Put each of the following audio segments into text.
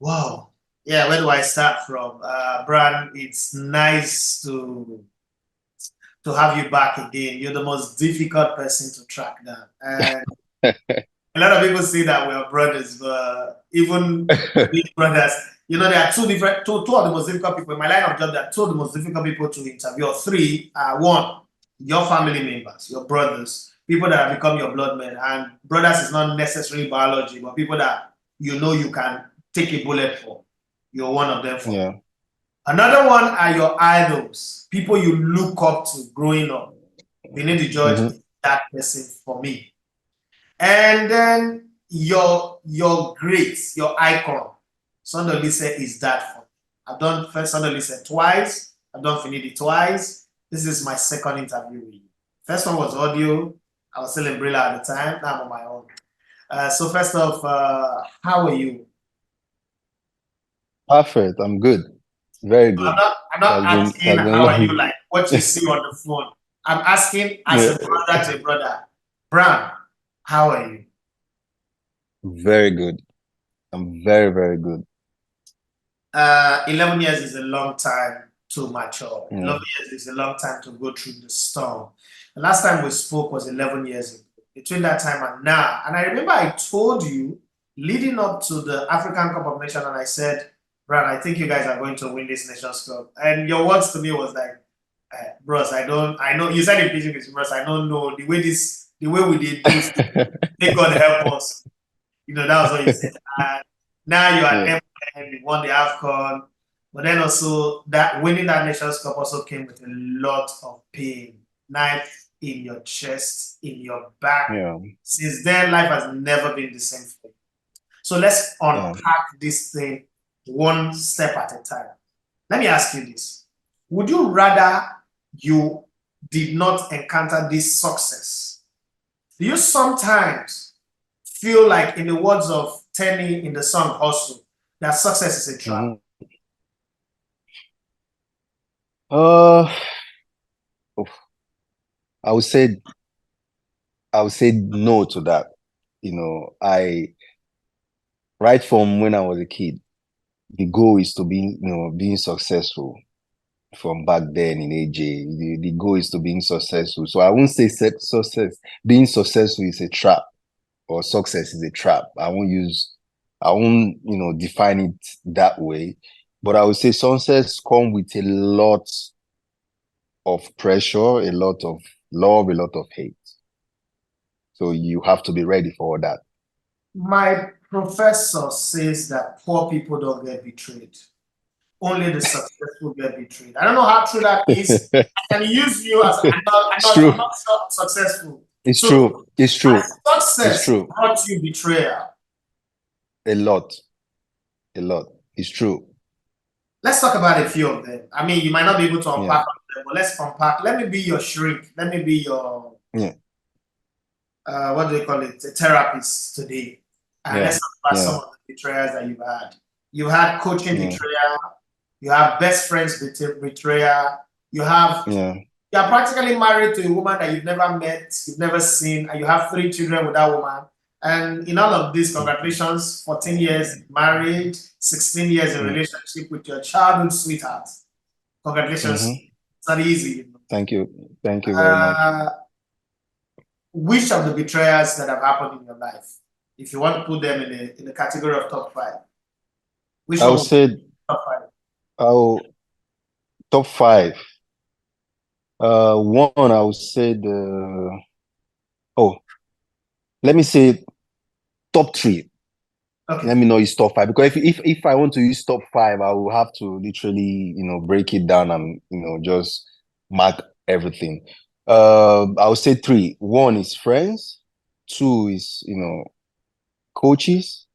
Wow. Yeah, where do I start from? Bran, it's nice to have you back again. You're the most difficult person to track down. And a lot of people say that we're brothers, but even being brothers, there are two of the most difficult people in my line of job. There are two of the most difficult people to interview. Or three, one, your family members, your brothers, people that have become your blood men. And brothers is not necessarily biology, but people that you can take a bullet for. You're one of them for me. Yeah. Another one are your idols, people you look up to growing up. Beneath the judge Mm-hmm. is that person for me. And then your great, your icon, Sondoli said is that for me. I've done first Sondoli said twice. I've done Finidi twice. This is my second interview with you. First one was audio. I was still in Brilla at the time. Now I'm on my own. So first off, how are you? Perfect. I'm good. Very I'm good. not, I'm not It asking has been how are you long. like what you see on the phone. I'm asking as Yeah. a brother to a brother. Brown, how are you? Very good. I'm very, very good. 11 years is a long time to mature. Yeah. 11 years is a long time to go through the storm. The last time we spoke was 11 years ago. Between that time and now, and I remember I told you leading up to the African Cup of Nations, and I said, Brian, I think you guys are going to win this Nations Cup. And your words to me was like, bros, I know, you said in Pidgin, bros, I don't know the way we did do, may God help us. That was what you said. And now you are Yeah. employed, you won the AFCON, but then also that winning that Nations Cup also came with a lot of pain. Knife in your chest, in your back. Yeah. Since then, life has never been the same for you. So let's Yeah. unpack this thing one step at a time. Let me ask you this. Would you rather you did not encounter this success? Do you sometimes feel like, in the words of Tenny in the song Hustle, that success is a trap? Mm-hmm. Uh, oof. I would say no to that. I right from when I was a kid, the goal is to be, being successful. From back then in AJ, the goal is to being successful. So I won't say success. Being successful is a trap, or success is a trap. I won't, define it that way. But I would say success come with a lot of pressure, a lot of love, a lot of hate. So you have to be ready for all that. My professor says that poor people don't get betrayed. Only the successful get betrayed. I don't know how true that is. I can use you as It's true. I'm not successful. It's So true. It's has true. It's success true. brought you betrayal? A lot. A lot. It's true. Let's talk about a few of them. I mean, you might not be able to Yeah. unpack all of them, but let's unpack. Let me be your shrink. Let me be your Yeah. what do they call it? A therapist today. And Yeah. let's talk about some Yeah. of the betrayals that you've had. You've had coaching Yeah. betrayal. You have best friends betrayal. You have Yeah. You're practically married to a woman that you've never met, you've never seen, and you have 3 children with that woman. And in all of this, congratulations, 14 years married, 16 years in Mm. relationship with your childhood sweetheart. Congratulations. Mm-hmm. It's not easy. Thank you. Thank you very much. Uh, which of the betrayals that have happened in your life, if you want to put them in the category of top five, which I one would would be say top five? I'll top five. One, I would say oh, let me say top three. Okay. Let me know use top five, because if I want to use top five, I will have to literally, break it down and, just mark everything. I would say three. One is friends, two is, coaches,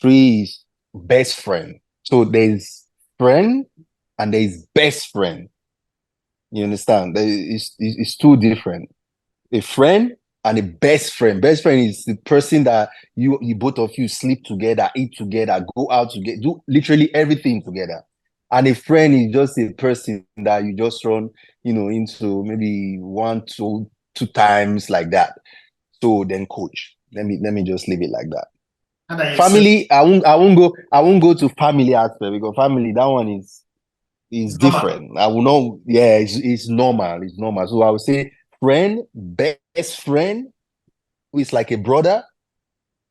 three is best friend. So there's friend and there's best friend. You understand? It's two different. A friend and a best friend. Best friend is the person that you both of you sleep together, eat together, go out together, do literally everything together. And a friend is just a person that you just run, into maybe one, two times like that. So then coach. Let me just leave it like that. And then you said, Family, I won't go to family aspect because family, that one is it's normal. different. I will not, yeah, it's normal. It's normal. So I would say friend, best friend, who is like a brother,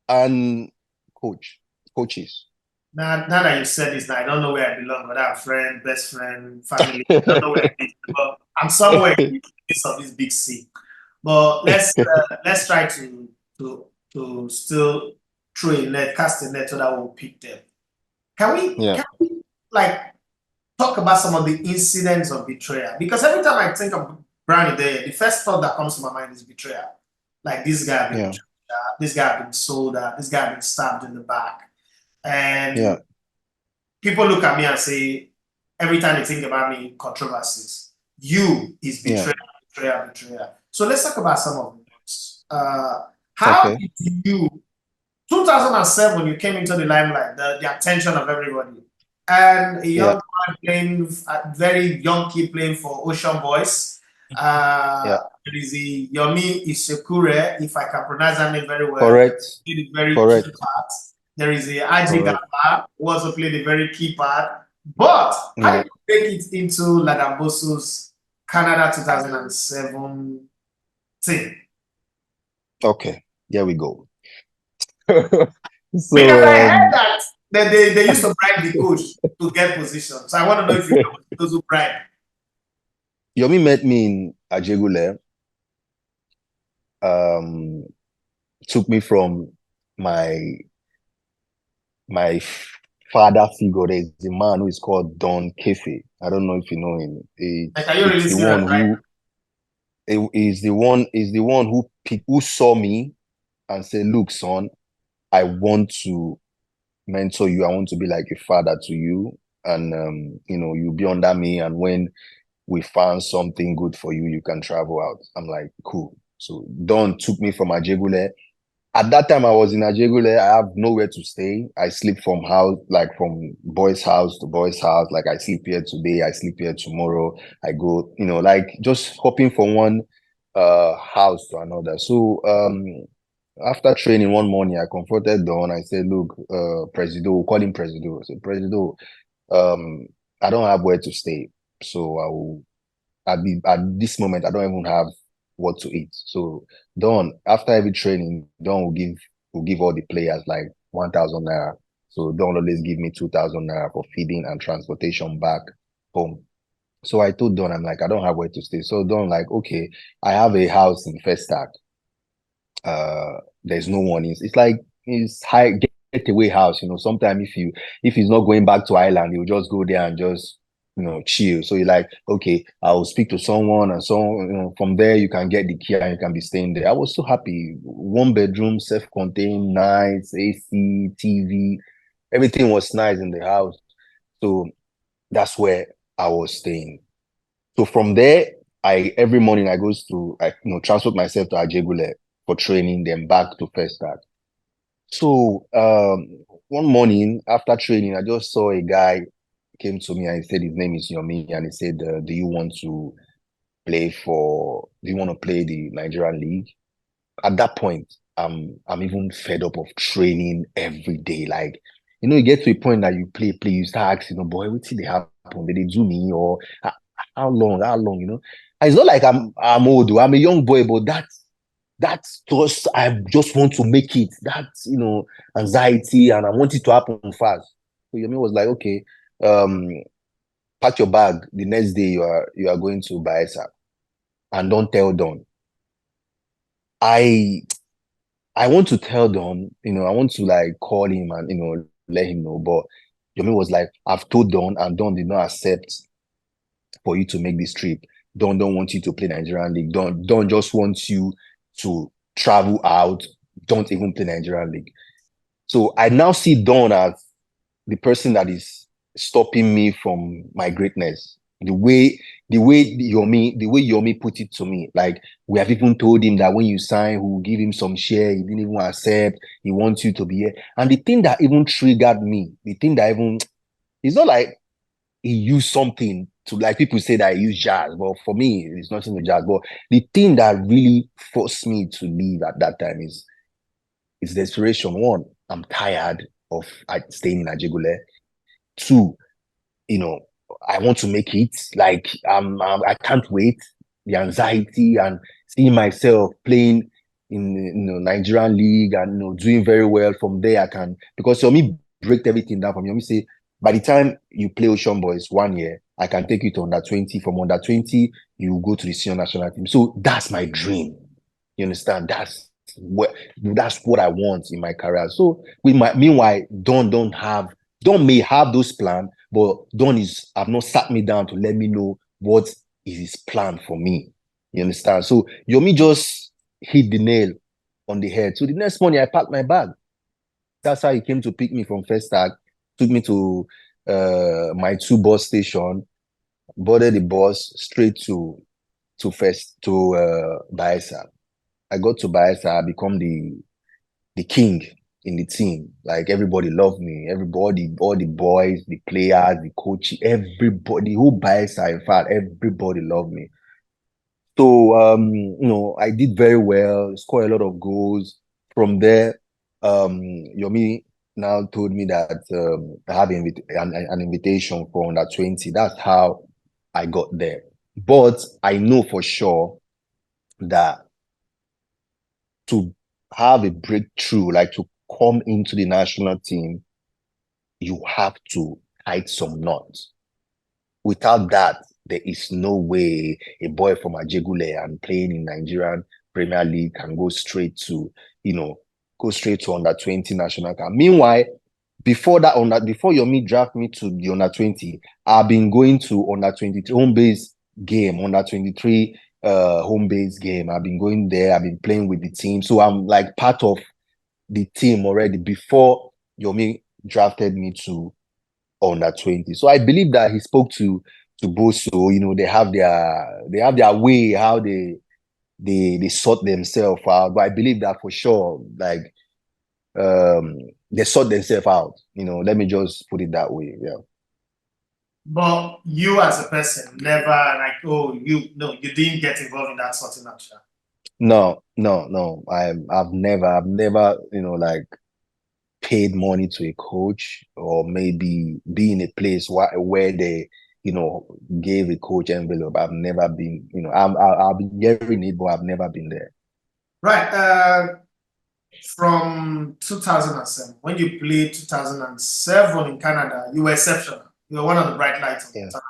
and coaches. Now that you said this, now I don't know where I belong, whether I'm friend, best friend, family. I don't know where I belong, but I'm somewhere in the midst of this big sea. But let's try to still throw a net, cast a net so that we'll pick them. Yeah, Can we like talk about some of the incidents of betrayal? Because every time I think of Brownie Day, the first thought that comes to my mind is betrayal. Like this guy been yeah, betrayed, this guy been sold out, this guy been stabbed in the back. yeah, And people look at me and say, every time they think about me, controversies. You is yeah. betrayal, betrayal, betrayal. So let's talk about some of those. How Okay. did you 2007, you came into the limelight, the attention of everybody, and a young Yeah, man playing, a very young kid playing for Ocean Boys. yeah. There is a Yomi Ishikure, if I can pronounce that name very well, Correct. did a very key Correct. part. There is a Aide, Correct. who also played a very key part. But how Yeah. did you make it into Ladamboso's Canada 2007 team? Okay. Here we go. Because I So heard that they used to bribe the coach to get position. So I want to know if you know those who bribe. Yomi met me in Ajegule. Um, took me from my my father figure. There's a man who is called Don Kefe. I don't know if you know him. Like, It's are you it's really the serious one right who is the one who saw me and said, "Look, son, I want to mentor you. I want to be like a father to you, and you'll be under me. And when we found something good for you, you can travel out." I'm like, cool. So Don took me from Ajegule. At that time, I was in Ajegule. I have nowhere to stay. I sleep from house, like from boys' house to boys' house. Like I sleep here today, I sleep here tomorrow. I go, like just hopping from one house to another. So after training one morning, I confronted Don. I said, "Look, Presido, we'll call him Presido." I said, "Presido, um, I don't have where to stay, so I will at this moment, I don't even have what to eat." So Don, after every training, Don will give all the players like 1,000 naira. So Don always give me 2,000 naira for feeding and transportation back home. So I told Don, I'm like, I don't have where to stay. So Don, like, okay, I have a house in Festac. There's no one. It's like it's high getaway house. Sometimes if he's not going back to Ireland, he'll just go there and just chill. So you're like, okay, I'll speak to someone, and so from there you can get the key and you can be staying there. I was so happy. One bedroom, self-contained, nice, AC, TV, everything was nice in the house. So that's where I was staying. So from there, I every morning I transport myself to Ajegule for training, then back to First Start. So one morning after training, I just saw a guy came to me and he said his name is Yomi, and he said, Do you want to play the Nigerian League?" At that point, I'm even fed up of training every day. Like, you get to a point that you play, you start asking, boy, what did they happen? Did they do me? Or how long? How long? And it's not like I'm old, I'm a young boy, but that's just I just want to make it. That's anxiety, and I want it to happen fast. So Yomi was like, okay, um, pack your bag. The next day you are going to Bayelsa, and don't tell Don. I I want to tell Don, I want to like call him and let him know. But Yomi was like, I've told Don, and Don did not accept for you to make this trip. Don don't want you to play Nigerian League. Don just wants you to travel out. Don't even play Nigerian League. So I now see Don as the person that is stopping me from my greatness. The way Yomi put it to me, like we have even told him that when you sign, we'll give him some share. He didn't even accept. He wants you to be here. And the thing that even triggered me, the thing that even it's not like he used something to, like people say that he used jazz. But for me, it's nothing with jazz. But the thing that really forced me to leave at that time is desperation. One, I'm tired of staying in Ajegule. Two, I want to make it. Like I can't wait. The anxiety and seeing myself playing in Nigerian league and doing very well from there. I can, because Yomi break everything down from Yomi say by the time you play Ocean Boys 1 year, I can take you to under 20. From under 20, you go to the senior national team. So that's my dream. You understand? That's what I want in my career. So meanwhile, Don may have those plans, but Don have not sat me down to let me know what is his plan for me. You understand? So Yomi just hit the nail on the head. So the next morning I packed my bag. That's how he came to pick me from First Tag, took me to my two bus station, boarded the bus straight to Baesa. I got to Baesa, I become the king in the team. Like everybody loved me. Everybody, all the boys, the players, the coach, everybody who buys in fact, everybody loved me. So I did very well, scored a lot of goals. From there, Yomi now told me that I have an invitation for under 20. That's how I got there. But I know for sure that to have a breakthrough, like to come into the national team, you have to hide some nuts. Without that, there is no way a boy from Ajegule and playing in Nigerian Premier League can go straight to under 20 national camp. Meanwhile, before Yomi draft me to the under 20, I've been going to under 23 home base game, under 23 home base game. I've been going there, I've been playing with the team. So I'm like part of the team already before Yomi drafted me to under 20. So I believe that he spoke to Boso. They have their way how they sort themselves out. But I believe that for sure, like they sort themselves out. Let me just put it that way. Yeah. But you as a person never like, oh, you didn't get involved in that sorting out. No, no, no. I've never, like paid money to a coach or maybe be in a place where they, gave a coach envelope. I've never been, I've been hearing it, but I've never been there. Right. From 2007, when you played 2007 in Canada, you were exceptional. You were one of the bright lights of the tournament.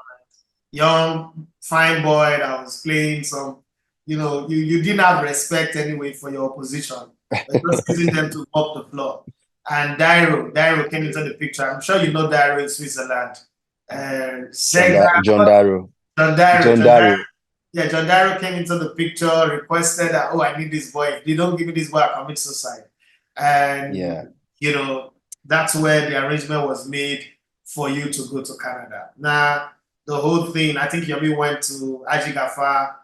Young, fine boy that was playing some, you didn't have respect anyway for your opposition. But just using them to mop the floor. And Dairo came into the picture. I'm sure you know Dairo in Switzerland. John Darrow. John Dairo. Yeah, John Dairo came into the picture, requested that, oh, I need this boy. If they don't give me this boy, I commit suicide. And, that's where the arrangement was made for you to go to Canada. Now, the whole thing, I think Yomi went to Ajigafa.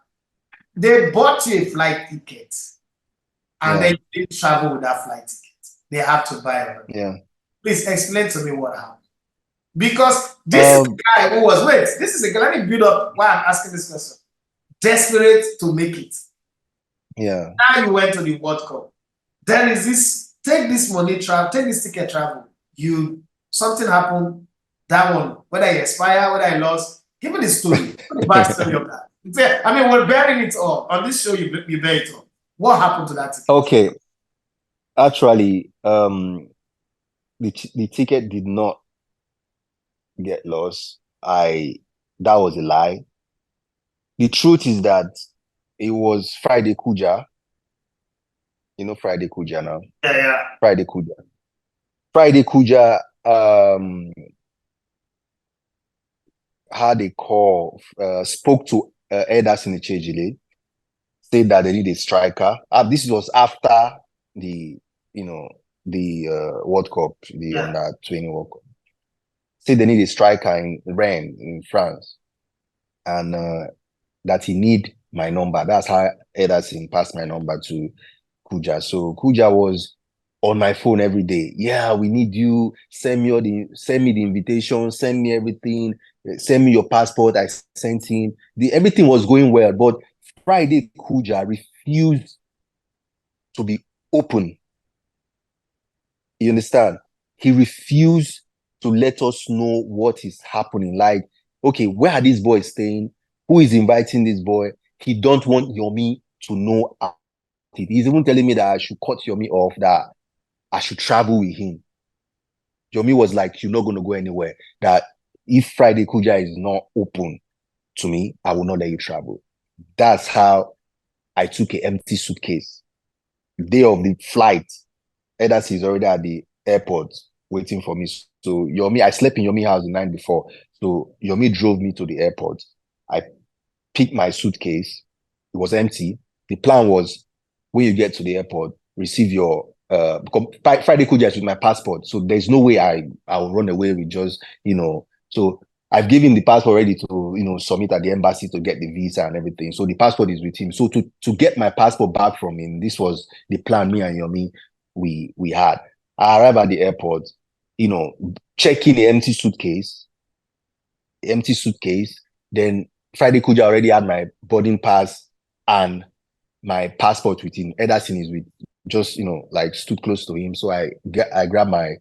They bought you a flight ticket and then you didn't travel with that flight ticket. They have to buy it. Yeah. Please explain to me what happened. Because this is a guy who was, this is a guy, let me build up why I'm asking this question. Desperate to make it. Yeah. Now you went to the World Cup. Then is this, take this money, take this ticket, travel. Something happened, that one, whether you expire, whether I lost, give me the story. The bad story of that. I mean, we're bearing it all. On this show, you bear it all. What happened to that ticket? Okay. Actually, the ticket did not get lost. That was a lie. The truth is that it was Friday Kuja. You know Friday Kuja now? Yeah. Friday Kuja. Friday Kuja had a call, spoke to Aide Chejile, said that they need a striker. This was after the World Cup, the under 20 World Cup. Said they need a striker in Rennes in France, and that he need my number. That's how Ederson passed my number to Kuja. So Kuja was on my phone every day. Yeah, we need you. Send me the invitation. Send me everything. Send me your passport. I sent him. Everything was going well, but Friday Kuja refused to be open You understand? He refused to let us know what is happening. Like, okay, where are these boys staying? Who is inviting this boy? He don't want Yomi to know about it. He's even telling me that I should cut Yomi off, that I should travel with him. Yomi was like, you're not going to go anywhere. That if Friday Kuja is not open to me, I will not let you travel. That's how I took an empty suitcase. Day of the flight, Edas is already at the airport waiting for me. So Yomi, I slept in Yomi house the night before. So Yomi drove me to the airport. I picked my suitcase. It was empty. The plan was when you get to the airport, receive your Friday could just with my passport. So there's no way I will run away with just, so I've given the passport ready to, submit at the embassy to get the visa and everything. So the passport is with him. So to get my passport back from him, this was the plan me and Yomi we had. I arrived at the airport, checking the empty suitcase. Then Friday Kuja already had my boarding pass and my passport with him. Ederson is with just like stood close to him. So I grabbed my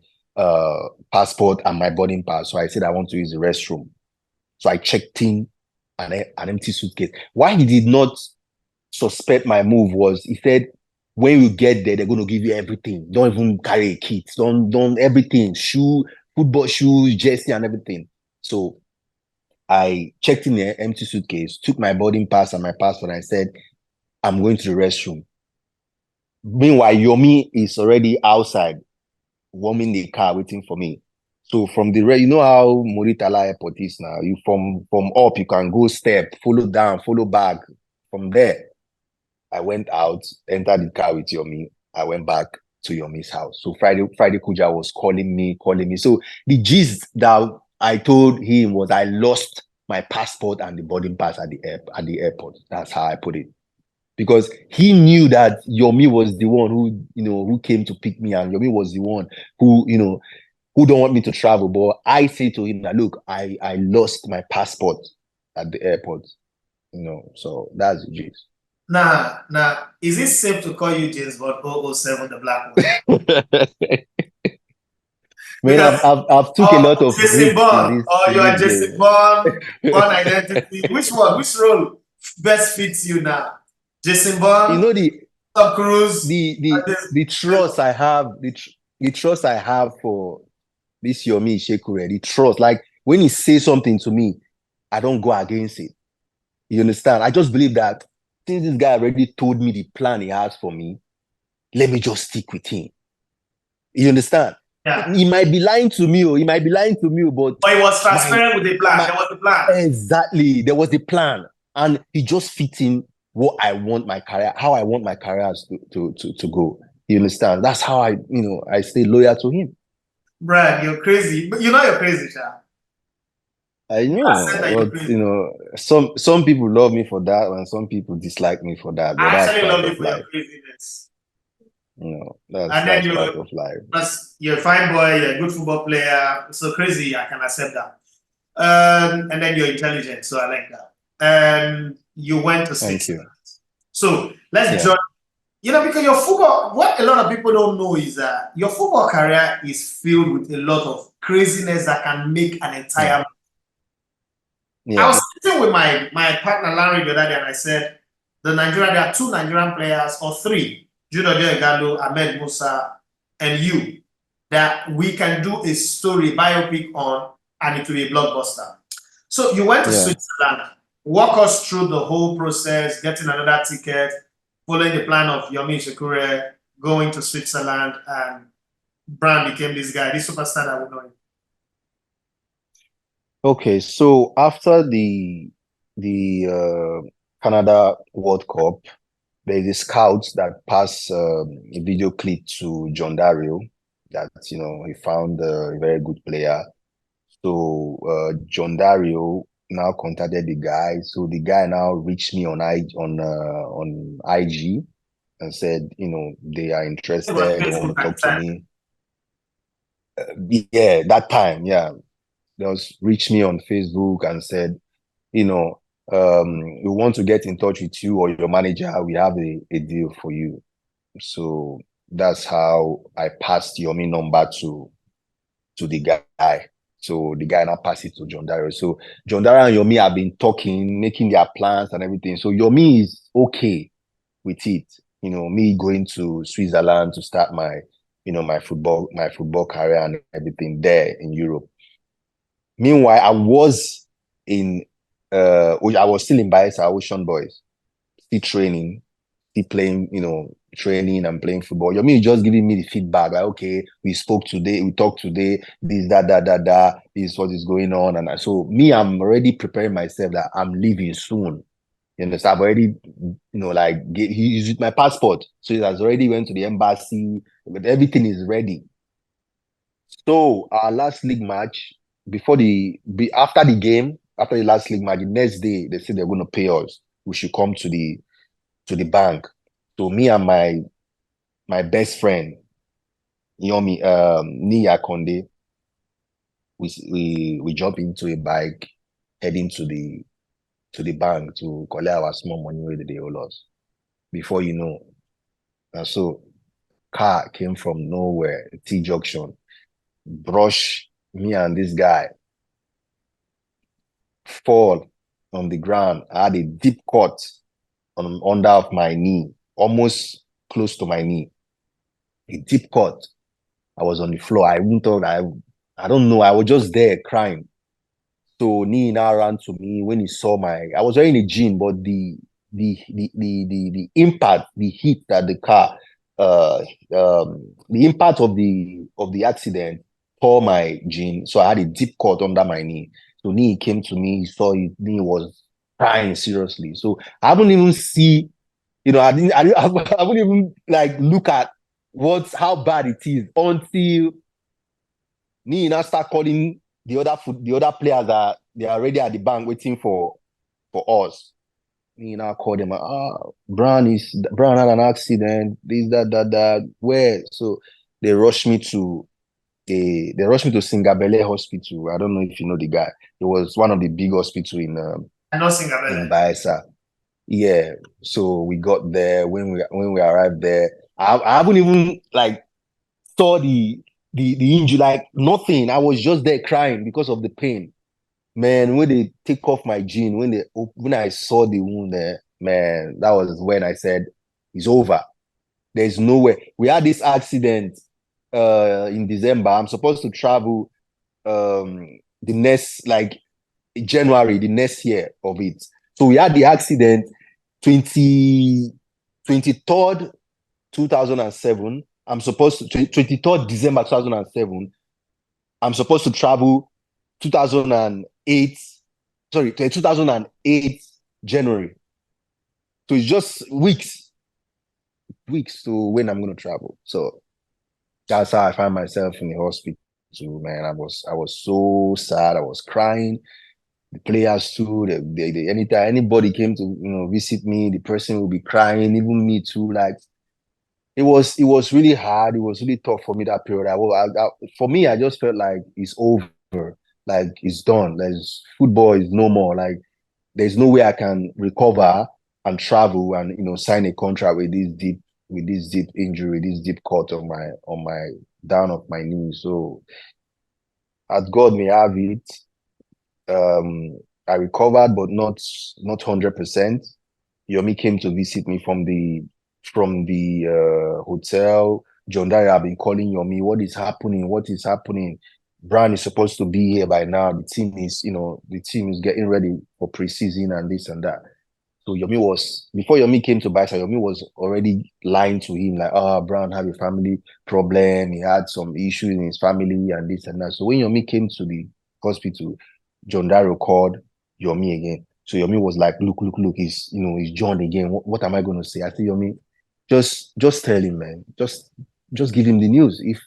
passport and my boarding pass. So I said I want to use the restroom. So I checked in an empty suitcase. Why he did not suspect my move was he said, when you get there, they're going to give you everything. Don't even carry a kit. Don't everything. Football shoes, jersey, and everything. So I checked in the empty suitcase, took my boarding pass and my passport, and I said, I'm going to the restroom. Meanwhile, Yomi is already outside, warming the car, waiting for me. So from the you know how Muritala Airport is now. You from up, you can go step, follow down, follow back. From there, I went out, entered the car with Yomi. I went back to Yomi's house. So Friday Kuja was calling me. So the gist that I told him was I lost my passport and the boarding pass at the airport. That's how I put it. Because he knew that Yomi was the one who came to pick me, and Yomi was the one who don't want me to travel. But I say to him that, look, I lost my passport at the airport. So that's the gist. Now, is it safe to call you James Bond 007, the black one? Man, I've took a lot of Jason risks in Bond, this or you are Jason game. Bond, Bond identity. Which one? Which role best fits you now? Jason Bond, Tom Cruise, the trust I have, the trust I have for this Yomi Ishekure, the trust. Like when he says something to me, I don't go against it. You understand? I just believe that since this guy already told me the plan he has for me, let me just stick with him. You understand? Yeah. He might be lying to me, but he was transparent with the plan. There was the plan. Exactly. There was the plan. And he just fit in what I want my career, how I want my career to go. You understand? That's how I stay loyal to him. Brad, you're crazy. But you know you're crazy, Sha. I know, but some people love me for that, and some people dislike me for that. But I that's actually part love you of for life. your craziness. That's part of life. You're a fine boy, you're a good football player. So crazy, I can accept that. And then you're intelligent, so I like that. And you went to Switzerland. So let's join. Because your football, what a lot of people don't know is that your football career is filled with a lot of craziness that can make an entire. I was sitting with my partner Larry the other day, and I said, there are 2 Nigerian players, or 3, Judo Igalo, Ahmed Musa, and you, that we can do a story biopic on, and it will be a blockbuster. So you went to Switzerland. Walk us through the whole process, getting another ticket, following the plan of Yomi Ishekure, going to Switzerland, and Brand became this guy, this superstar that we know him. Okay, so after the Canada World Cup, there's a scout that passed a video clip to John Dario that he found a very good player. So John Dario now contacted the guy. So the guy now reached me on IG and said, they are interested. They want to talk to me. That time, they was reached me on Facebook and said, we want to get in touch with you or your manager. We have a deal for you. So that's how I passed Yomi number to the guy. So the guy now passed it to John Dario. So John Dario and Yomi have been talking, making their plans and everything. So Yomi is okay with it. Me going to Switzerland to start my football career and everything there in Europe. Meanwhile, in I was still in Bayelsa Ocean Boys, still training, still playing, training and playing football. Yomi is just giving me the feedback, like, okay, we spoke today, we talked today, this, that, this is what is going on. And so me, I'm already preparing myself that I'm leaving soon. You understand? I've already, he's with my passport. So he has already went to the embassy, but everything is ready. So our last league match, after the game, after the last league match, the next day they said they're going to pay us. We should come to the bank. So me and my best friend, Yomi, Nia Konde, we jump into a bike, heading to the bank to collect our small money where they owe us. Before you know, and so car came from nowhere, T junction, brush me and this guy, fall on the ground. I had a deep cut on under of my knee, almost close to my knee. A deep cut. I was on the floor. I even thought I don't know. I was just there crying. So Nii now ran to me when he saw I was wearing a jean, but the impact, the heat that uh the impact of the accident tore my jean. So I had a deep cut under my knee. So Nii came to me, he saw it, Nii was crying seriously. So I haven't even see, I wouldn't even like look at how bad it is until me now start calling the other players that they are already at the bank waiting for us. Me now call them, Brown had an accident, this, that, where? So they rushed me to they rushed me to Singabele Hospital. I don't know if you know the guy. It was one of the big hospitals I know in Singapore. Bayelsa. Yeah. So we got there. When we arrived there, I haven't even like saw the injury, like nothing. I was just there crying because of the pain. Man, when they take off my jean, when I saw the wound there, man, that was when I said, it's over. There's no way. We had this accident in December. I'm supposed to travel the next, like, January, the next year of it. So we had the accident 23rd 2007. I'm supposed to 23rd December 2007. I'm supposed to travel 2008. Sorry, 2008 January. So it's just weeks to when I'm gonna travel. So that's how I find myself in the hospital. Man, I was so sad. I was crying. The players too. Anytime anybody came to visit me, the person will be crying. Even me too. Like it was really hard. It was really tough for me that period. For me, I just felt like it's over. Like it's done. There's football is no more. Like there's no way I can recover and travel and sign a contract with this deep injury, this deep cut on my down of my knee. So as God may have it, I recovered, but not 100%. Yomi came to visit me from the hotel. John Dyer have been calling Yomi. What is happening? What is happening? Brian is supposed to be here by now. The team is getting ready for preseason and this and that. So before Yomi came to Baisa, Yomi was already lying to him, like, Brown had a family problem. He had some issues in his family and this and that. So when Yomi came to the hospital, John Darrow called Yomi again. So Yomi was like, look, it's John again. What am I going to say? I said, Yomi, just tell him, man. Just give him the news. If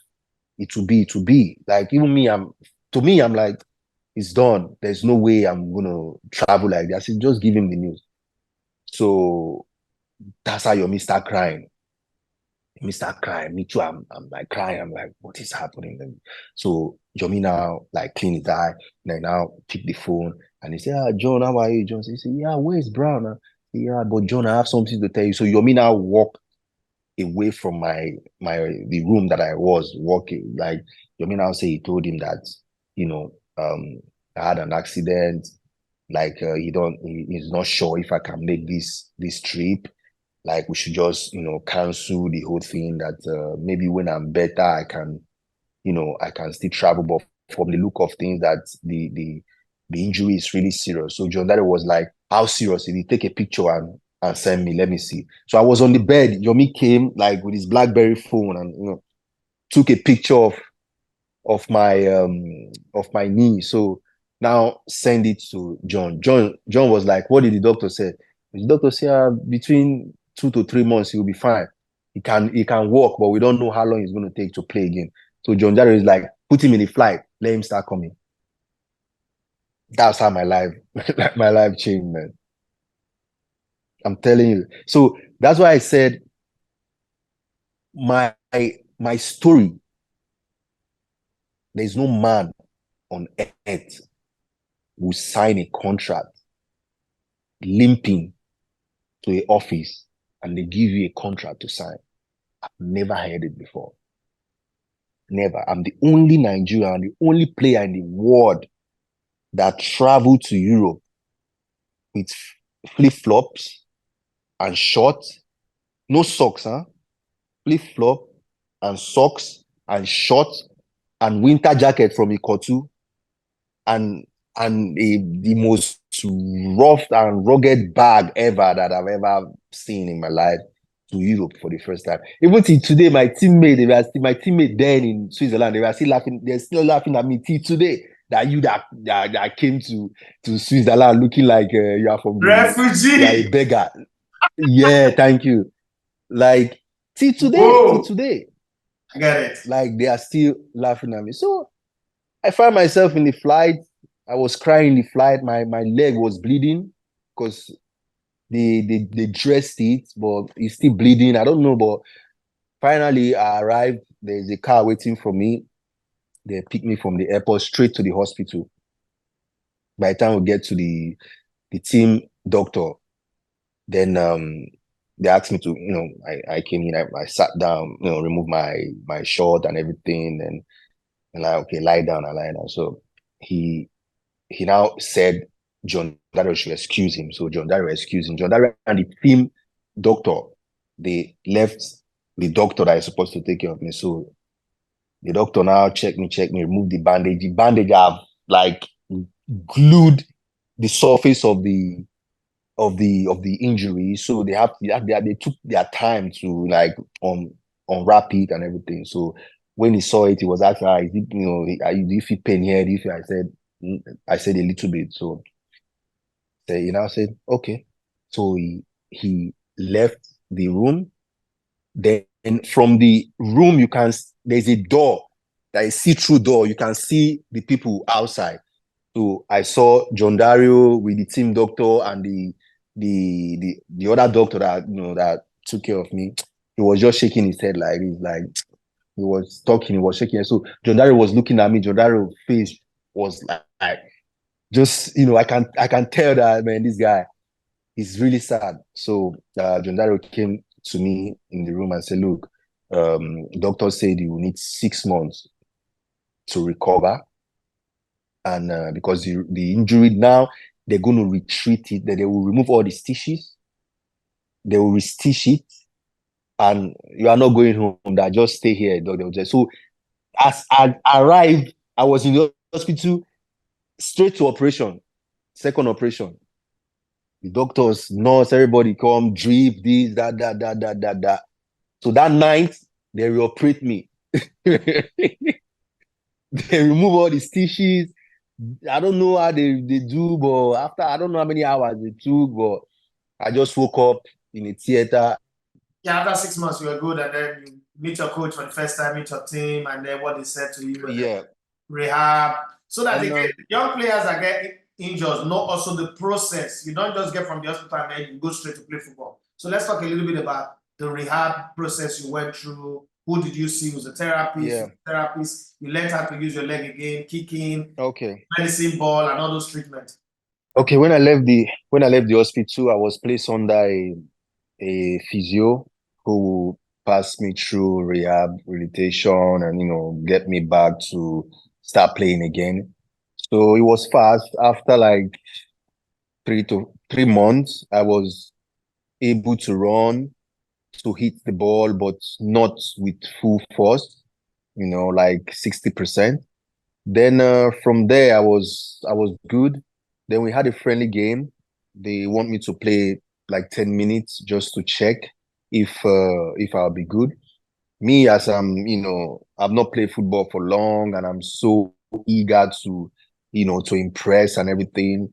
it will be, it will be. Like, even me, I'm like, it's done. There's no way I'm going to travel like that. I said, just give him the news. So that's how Yomi start crying. Yomi start crying. Me too. I'm like crying. I'm like, what is happening? And so Yomi now like clean his eye. And I now pick the phone and he said, John, how are you? John said, yeah, where's Brown? Yeah, but John, I have something to tell you. So Yomi now walk away from the room that I was working. Like, I mean, I'll say he told him that, I had an accident. Like, he's not sure if I can make this trip. Like, we should just, cancel the whole thing. That maybe when I'm better, I can still travel. But from the look of things, that the injury is really serious. So John Daddy was like, "How serious? Did he take a picture and send me? Let me see." So I was on the bed. Yomi came like with his BlackBerry phone and took a picture of my knee. So now send it to John. John was like, "What did the doctor say?" The doctor said, between 2 to 3 months he'll be fine. He can walk, but we don't know how long it's going to take to play again. So John Jaro is like, put him in a flight, let him start coming. That's how my life my life changed, man. I'm telling you. So that's why I said my my story. There's no man on earth who sign a contract limping to an office and they give you a contract to sign. I've never heard it before. Never. I'm the only Nigerian, the only player in the world that traveled to Europe with flip-flops and shorts, no socks, flip-flop and socks and shorts and winter jacket from Ikotu and the most rough and rugged bag ever that I've ever seen in my life to Europe for the first time. Even till today, my teammate then in Switzerland, they're still laughing at me till today. That came to Switzerland looking like you are from you are a Refugee. beggar. Yeah, thank you. Like till Whoa. today, I get it. like they are still laughing at me. So I found myself in the flight. I was crying in the flight. My leg was bleeding because they dressed it, but it's still bleeding. I don't know, but finally I arrived. There's a car waiting for me. They picked me from the airport straight to the hospital. By the time we get to the team doctor, then they asked me to, I came in, I sat down, removed my shirt and everything, and like, okay, lie down, I lie down. So he now said John Darrow should excuse him. So John Darrow excused him. John Darrow and the team doctor, they left the doctor that is supposed to take care of me. So the doctor now checked me, removed the bandage. The bandage have like glued the surface of the injury. So they took their time to like unwrap it and everything. So when he saw it, he was asking, do you feel pain here? I said a little bit. So he now said, okay. So he left the room. Then from the room, there's a door, that is see-through door. You can see the people outside. So I saw John Dario with the team doctor and the other doctor that took care of me. He was just shaking his head like this, like he was talking, he was shaking. So John Dario was looking at me. John Dario's face was like just I can tell that, man, this guy is really sad. So John Dario came to me in the room and said, look, doctor said you will need 6 months to recover. And because the injury now, they're going to retreat it, that they will remove all the stitches, they will restitch it, and you are not going home, that just stay here, doctor. So as I arrived, I was in the hospital, straight to operation, second operation. The doctors, nurse, everybody come, drip, this, that. So that night, they reoperate me. They remove all the stitches. I don't know how they do, but after I don't know how many hours it took, but I just woke up in a theater. Yeah, after 6 months, you were good, and then you meet your coach for the first time, meet your team, and then what they said to you, and then Yeah. rehab. So that And again, young players that get injured know also the process. You don't just get from the hospital and then you go straight to play football. So let's talk a little bit about the rehab process you went through. Who did you see? Was a therapist? yeah, You learned how to use your leg again, kicking, okay. medicine ball, and all those treatments. Okay, when I left the hospital, I was placed under a physio who pass me through rehabilitation and get me back to start playing again. So it was fast. After like 3 months, I was able to run, to hit the ball, but not with full force, like 60%. Then from there I was good. Then we had a friendly game. They want me to play like 10 minutes just to check if I'll be good. Me, as I've not played football for long and I'm so eager to impress and everything.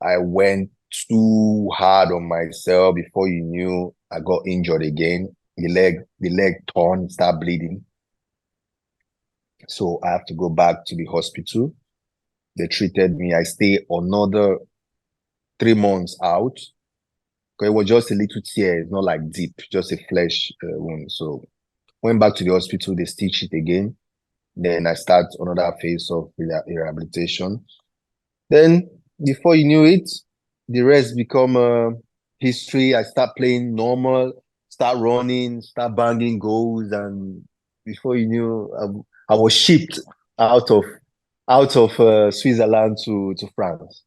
I went too hard on myself. Before you knew, I got injured again. The leg torn, start bleeding. So I have to go back to the hospital. They treated me. I stayed another 3 months out. Because it was just a little tear, it's not like deep, just a flesh wound. So went back to the hospital. They stitched it again. Then I start another phase of rehabilitation. Then before you knew it, the rest become history. I start playing normal, start running, start banging goals, and before you knew, I was shipped out of Switzerland to France.